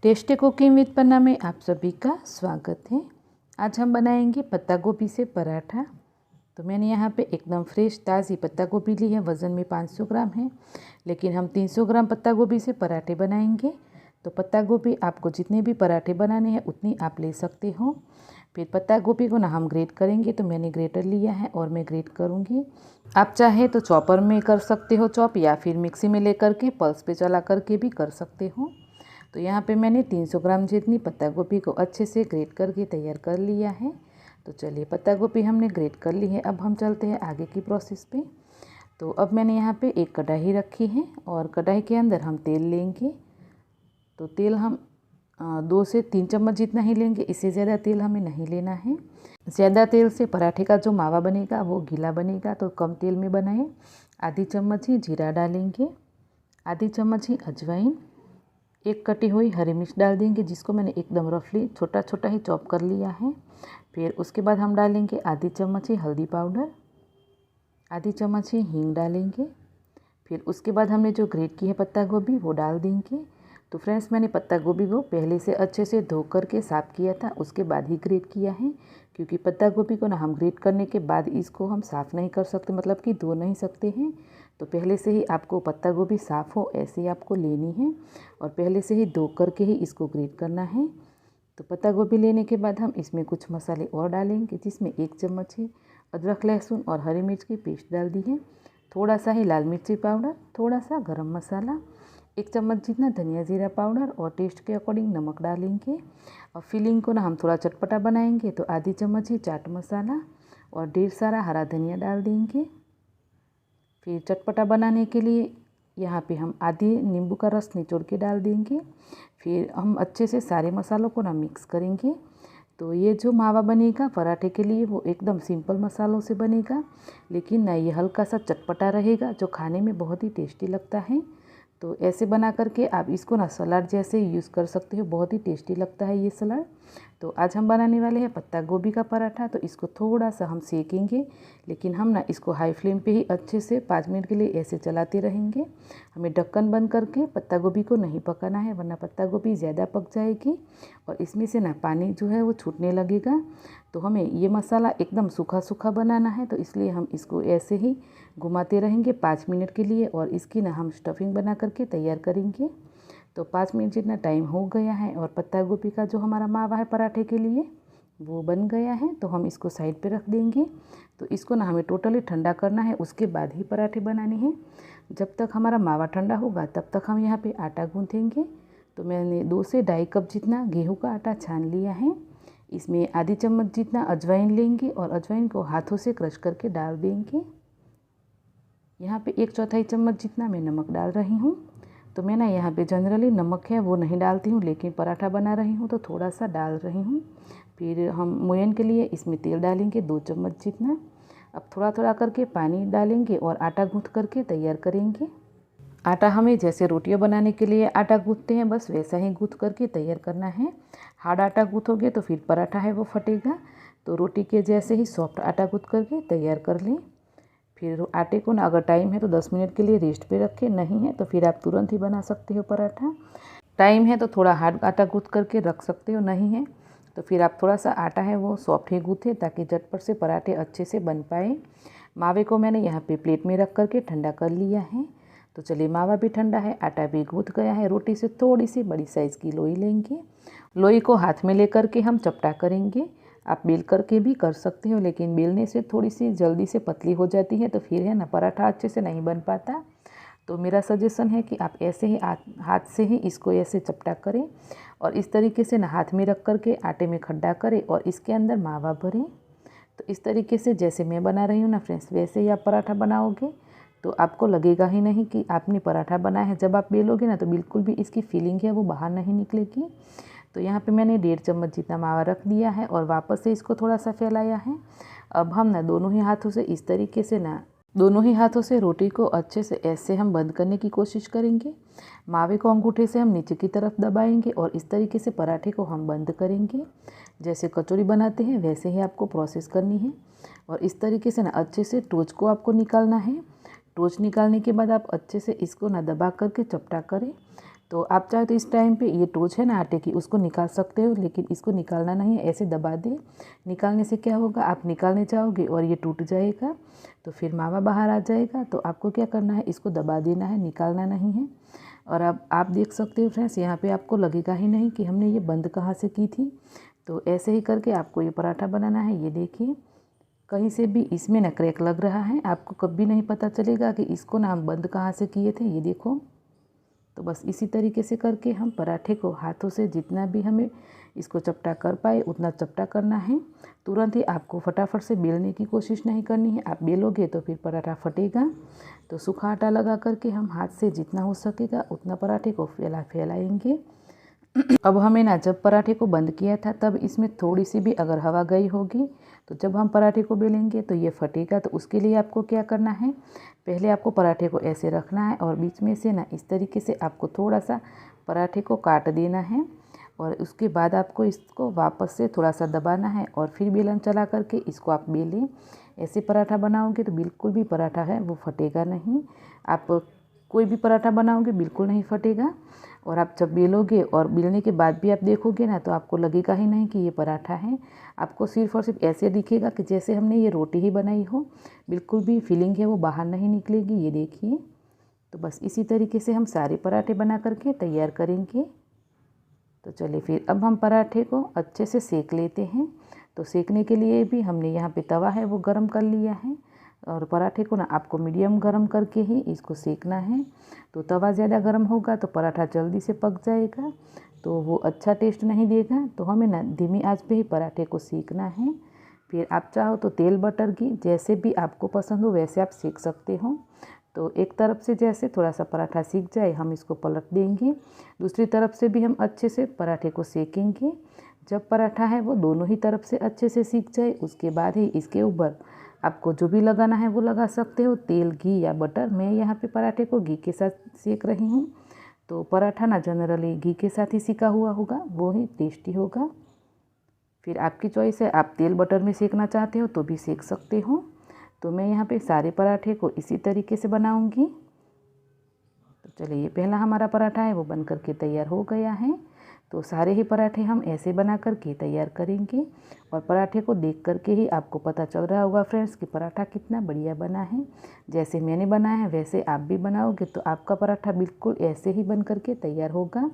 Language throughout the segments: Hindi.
टेस्टी कुकिंग विद पन्ना में आप सभी का स्वागत है। आज हम बनाएंगे पत्ता गोभी से पराठा। तो मैंने यहाँ पे एकदम फ्रेश ताज़ी पत्ता गोभी ली है। वज़न में 500 ग्राम है, लेकिन हम 300 ग्राम पत्ता गोभी से पराठे बनाएंगे। तो पत्ता गोभी आपको जितने भी पराठे बनाने हैं उतनी आप ले सकते हो। फिर पत्ता गोभी को ना हम ग्रेट करेंगे। तो मैंने ग्रेटर लिया है और मैं ग्रेट करूँगी। आप चाहे तो चॉपर में कर सकते हो चॉप, या फिर मिक्सी में लेकर के पल्स पे चला करके भी कर सकते हो। तो यहाँ पे मैंने 300 ग्राम जितनी पत्ता गोभी को अच्छे से ग्रेट करके तैयार कर लिया है। तो चलिए, पत्ता गोभी हमने ग्रेट कर ली है। अब हम चलते हैं आगे की प्रोसेस पे। तो अब मैंने यहाँ पे एक कढ़ाई रखी है और कढ़ाई के अंदर हम तेल लेंगे। तो तेल हम 2 से 3 चम्मच जितना ही लेंगे, इससे ज़्यादा तेल हमें नहीं लेना है। ज़्यादा तेल से पराठे का जो मावा बनेगा वो गीला बनेगा, तो कम तेल में बनाएं। आधी चम्मच ही जीरा डालेंगे, आधी चम्मच ही अजवाइन, एक कटी हुई हरी मिर्च डाल देंगे, जिसको मैंने एकदम रफली छोटा छोटा ही चॉप कर लिया है। फिर उसके बाद हम डालेंगे आधी चम्मच ही हल्दी पाउडर, आधी चम्मच ही हींग डालेंगे। फिर उसके बाद हमने जो ग्रेट की है पत्ता गोभी वो डाल देंगे। तो फ्रेंड्स, मैंने पत्ता गोभी को पहले से अच्छे से धो करके साफ़ किया था, उसके बाद ही ग्रेट किया है। क्योंकि पत्ता गोभी को ना हम ग्रेट करने के बाद इसको हम साफ़ नहीं कर सकते, मतलब कि धो नहीं सकते हैं। तो पहले से ही आपको पत्ता गोभी साफ़ हो ऐसे ही आपको लेनी है और पहले से ही धो करके ही इसको ग्रेट करना है। तो पत्ता गोभी लेने के बाद हम इसमें कुछ मसाले और डालेंगे, जिसमें 1 चम्मच ही अदरक लहसुन और हरी मिर्च की पेस्ट डाल दी है, थोड़ा सा ही लाल मिर्ची पाउडर, थोड़ा सा गरम मसाला, 1 चम्मच जितना धनिया जीरा पाउडर और टेस्ट के अकॉर्डिंग नमक डालेंगे। और फिलिंग को ना हम थोड़ा चटपटा बनाएंगे, तो आधी चम्मच ही चाट मसाला और ढेर सारा हरा धनिया डाल देंगे। फिर चटपटा बनाने के लिए यहाँ पे हम आधी नींबू का रस निचोड़ के डाल देंगे। फिर हम अच्छे से सारे मसालों को ना मिक्स करेंगे। तो ये जो मावा बनेगा पराठे के लिए वो एकदम सिंपल मसालों से बनेगा, लेकिन ना ये हल्का सा चटपटा रहेगा, जो खाने में बहुत ही टेस्टी लगता है। तो ऐसे बना करके आप इसको ना सलाद जैसे यूज़ कर सकते हो, बहुत ही टेस्टी लगता है ये सलाद। तो आज हम बनाने वाले हैं पत्ता गोभी का पराठा। तो इसको थोड़ा सा हम सेकेंगे, लेकिन हम ना इसको हाई फ्लेम पे ही अच्छे से 5 मिनट के लिए ऐसे चलाते रहेंगे। हमें ढक्कन बंद करके पत्ता गोभी को नहीं पकाना है, वरना पत्ता गोभी ज़्यादा पक जाएगी और इसमें से ना पानी जो है वो छूटने लगेगा। तो हमें ये मसाला एकदम सूखा सूखा बनाना है, तो इसलिए हम इसको ऐसे ही घुमाते रहेंगे 5 मिनट के लिए और इसकी ना हम स्टफिंग बना करके तैयार करेंगे। तो 5 मिनट जितना टाइम हो गया है और पत्ता गोभी का जो हमारा मावा है पराठे के लिए वो बन गया है। तो हम इसको साइड पे रख देंगे। तो इसको ना हमें टोटली ठंडा करना है, उसके बाद ही पराठे बनाने हैं। जब तक हमारा मावा ठंडा होगा तब तक हम यहाँ पे आटा गूँथेंगे। तो मैंने 2 से ढाई कप जितना गेहूँ का आटा छान लिया है। इसमें आधी चम्मच जितना अजवाइन लेंगे और अजवाइन को हाथों से क्रश करके डाल देंगे। यहाँ पे 1/4 चम्मच जितना मैं नमक डाल रही हूँ। तो मैं ना यहाँ पे जनरली नमक है वो नहीं डालती हूँ, लेकिन पराठा बना रही हूँ तो थोड़ा सा डाल रही हूँ। फिर हम मोयन के लिए इसमें तेल डालेंगे 2 चम्मच जितना। अब थोड़ा थोड़ा करके पानी डालेंगे और आटा गूँथ करके तैयार करेंगे। आटा हमें जैसे रोटियां बनाने के लिए आटा गूँथते हैं बस वैसा ही गूँथ करके तैयार करना है। हार्ड आटा गूँथोगे तो फिर पराठा है वो फटेगा। तो रोटी के जैसे ही सॉफ्ट आटा गूँथ करके तैयार कर लें। फिर आटे को ना अगर टाइम है तो 10 मिनट के लिए रेस्ट पे रखें, नहीं है तो फिर आप तुरंत ही बना सकते हो पराठा। टाइम है तो थोड़ा हार्ड आटा गूँथ करके रख सकते हो, नहीं है तो फिर आप थोड़ा सा आटा है वो सॉफ्ट ही गूँथें, ताकि झटपट से पराठे अच्छे से बन पाए। मावे को मैंने यहाँ पे प्लेट में रख करके ठंडा कर लिया है। तो चलिए, मावा भी ठंडा है, आटा भी गूँथ गया है। रोटी से थोड़ी सी बड़ी साइज़ की लोई लेंगे। लोई को हाथ में लेकर के हम चपटा करेंगे। आप बेल करके भी कर सकते हो, लेकिन बेलने से थोड़ी सी जल्दी से पतली हो जाती है, तो फिर है ना पराठा अच्छे से नहीं बन पाता। तो मेरा सजेशन है कि आप ऐसे ही हाथ से ही इसको ऐसे चपटा करें और इस तरीके से ना हाथ में रख करके आटे में खड्डा करें और इसके अंदर मावा भरें। तो इस तरीके से जैसे मैं बना रही हूँ ना फ्रेंड्स, वैसे ही आप पराठा बनाओगे तो आपको लगेगा ही नहीं कि आपने पराठा बनाया है। जब आप बेलोगे ना तो बिल्कुल भी इसकी फीलिंग है वो बाहर नहीं निकलेगी। तो यहाँ पे मैंने 1.5 चम्मच जितना मावा रख दिया है और वापस से इसको थोड़ा सा फैलाया है। अब हम ना दोनों ही हाथों से इस तरीके से ना दोनों ही हाथों से रोटी को अच्छे से ऐसे हम बंद करने की कोशिश करेंगे। मावे को अंगूठे से हम नीचे की तरफ दबाएंगे और इस तरीके से पराठे को हम बंद करेंगे। जैसे कचौड़ी बनाते हैं वैसे ही आपको प्रोसेस करनी है। और इस तरीके से ना अच्छे से टोच को आपको निकालना है। टोच निकालने के बाद आप अच्छे से इसको ना दबा करके चपटा करें। तो आप चाहे तो इस टाइम पे ये टोच है ना आटे की, उसको निकाल सकते हो, लेकिन इसको निकालना नहीं है, ऐसे दबा दे। निकालने से क्या होगा, आप निकालने जाओगे और ये टूट जाएगा, तो फिर मावा बाहर आ जाएगा। तो आपको क्या करना है, इसको दबा देना है, निकालना नहीं है। और अब आप देख सकते हो फ्रेंड्स, यहाँ पे आपको लगेगा ही नहीं कि हमने ये बंद कहाँ से की थी। तो ऐसे ही करके आपको ये पराठा बनाना है। ये देखिए, कहीं से भी इसमें ना क्रैक लग रहा है, आपको कभी नहीं पता चलेगा कि इसको ना हम बंद कहाँ से किए थे। ये देखो, तो बस इसी तरीके से करके हम पराठे को हाथों से जितना भी हमें इसको चपटा कर पाए उतना चपटा करना है। तुरंत ही आपको फटाफट से बेलने की कोशिश नहीं करनी है, आप बेलोगे तो फिर पराठा फटेगा। तो सूखा आटा लगा करके हम हाथ से जितना हो सकेगा उतना पराठे को फैलाएंगे। अब हमें ना जब पराठे को बंद किया था तब इसमें थोड़ी सी भी अगर हवा गई होगी तो जब हम पराठे को बेलेंगे तो ये फटेगा। तो उसके लिए आपको क्या करना है, पहले आपको पराठे को ऐसे रखना है और बीच में से ना इस तरीके से आपको थोड़ा सा पराठे को काट देना है। और उसके बाद आपको इसको वापस से थोड़ा सा दबाना है और फिर बेलन चला करके इसको आप बेलें। ऐसे पराठा बनाओगे तो बिल्कुल भी पराठा है वो फटेगा नहीं। आप कोई भी पराठा बनाओगे बिल्कुल नहीं फटेगा। और आप जब बेलोगे और बेलने के बाद भी आप देखोगे ना तो आपको लगेगा ही नहीं कि ये पराठा है। आपको सिर्फ और सिर्फ ऐसे दिखेगा कि जैसे हमने ये रोटी ही बनाई हो, बिल्कुल भी फीलिंग है वो बाहर नहीं निकलेगी। ये देखिए, तो बस इसी तरीके से हम सारे पराठे बना करके तैयार करेंगे। तो चलिए फिर अब हम पराठे को अच्छे से सेक लेते हैं। तो सेकने के लिए भी हमने यहाँ पे तवा है वो गरम कर लिया है और पराठे को ना आपको मीडियम गरम करके ही इसको सेकना है। तो तवा ज़्यादा गरम होगा तो पराठा जल्दी से पक जाएगा, तो वो अच्छा टेस्ट नहीं देगा। तो हमें ना धीमी आंच पे ही पराठे को सेकना है। फिर आप चाहो तो तेल बटर घी जैसे भी आपको पसंद हो वैसे आप सेक सकते हो। तो एक तरफ से जैसे थोड़ा सा पराठा सीख जाए हम इसको पलट देंगे, दूसरी तरफ से भी हम अच्छे से पराठे को सेकेंगे। जब पराठा है वो दोनों ही तरफ से अच्छे से सीख जाए उसके बाद ही इसके ऊपर आपको जो भी लगाना है वो लगा सकते हो, तेल घी या बटर। मैं यहाँ पे पराठे को घी के साथ सेक रही हूँ। तो पराठा ना जनरली घी के साथ ही सीखा हुआ होगा, वो ही टेस्टी होगा। फिर आपकी चॉइस है, आप तेल बटर में सेकना चाहते हो तो भी सेक सकते हो। तो मैं यहाँ पे सारे पराठे को इसी तरीके से बनाऊँगी। तो चलिए, ये पहला हमारा पराठा है वो बन करके तैयार हो गया है। तो सारे ही पराठे हम ऐसे बना करके तैयार करेंगे और पराठे को देख करके ही आपको पता चल रहा होगा फ्रेंड्स कि पराठा कितना बढ़िया बना है। जैसे मैंने बनाया है वैसे आप भी बनाओगे तो आपका पराठा बिल्कुल ऐसे ही बन करके तैयार होगा।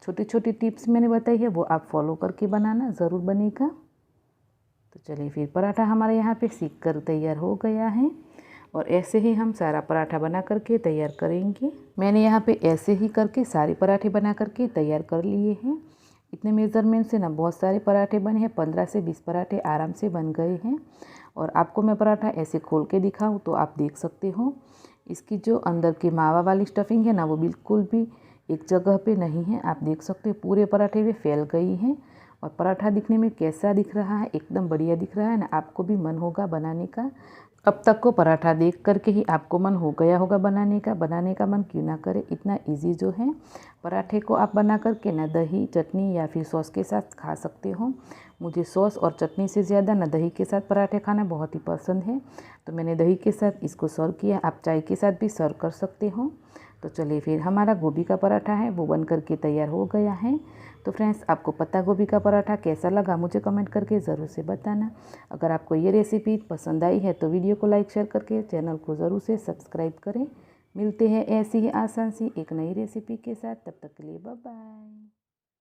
छोटी छोटी टिप्स मैंने बताई है वो आप फॉलो करके बनाना, ज़रूर बनेगा। तो चलिए फिर पराठा हमारे यहाँ पे सीख कर तैयार हो गया है और ऐसे ही हम सारा पराठा बना करके तैयार करेंगे। मैंने यहाँ पे ऐसे ही करके सारे पराठे बना करके तैयार कर लिए हैं। इतने मेज़रमेंट से ना बहुत सारे पराठे बने हैं, 15 से 20 पराठे आराम से बन गए हैं। और आपको मैं पराठा ऐसे खोल के दिखाऊँ तो आप देख सकते हो इसकी जो अंदर की मावा वाली स्टफिंग है ना वो बिल्कुल भी एक जगह पे नहीं है। आप देख सकते हो पूरे पराठे में फैल गई हैं। और पराठा दिखने में कैसा दिख रहा है, एकदम बढ़िया दिख रहा है ना, आपको भी मन होगा बनाने का। अब तक को पराठा देख करके ही आपको मन हो गया होगा बनाने का मन क्यों ना करे। इतना इजी जो है पराठे को आप बना करके ना दही चटनी या फिर सॉस के साथ खा सकते हो। मुझे सॉस और चटनी से ज़्यादा ना दही के साथ पराठे खाना बहुत ही पसंद है, तो मैंने दही के साथ इसको सर्व किया। आप चाय के साथ भी सर्व कर सकते हो। तो चलिए फिर हमारा गोभी का पराठा है वो बन करके तैयार हो गया है। तो फ्रेंड्स, आपको पत्ता गोभी का पराठा कैसा लगा मुझे कमेंट करके ज़रूर से बताना। अगर आपको ये रेसिपी पसंद आई है तो वीडियो को लाइक शेयर करके चैनल को ज़रूर से सब्सक्राइब करें। मिलते हैं ऐसी ही आसान सी एक नई रेसिपी के साथ, तब तक के लिए बाय बाय।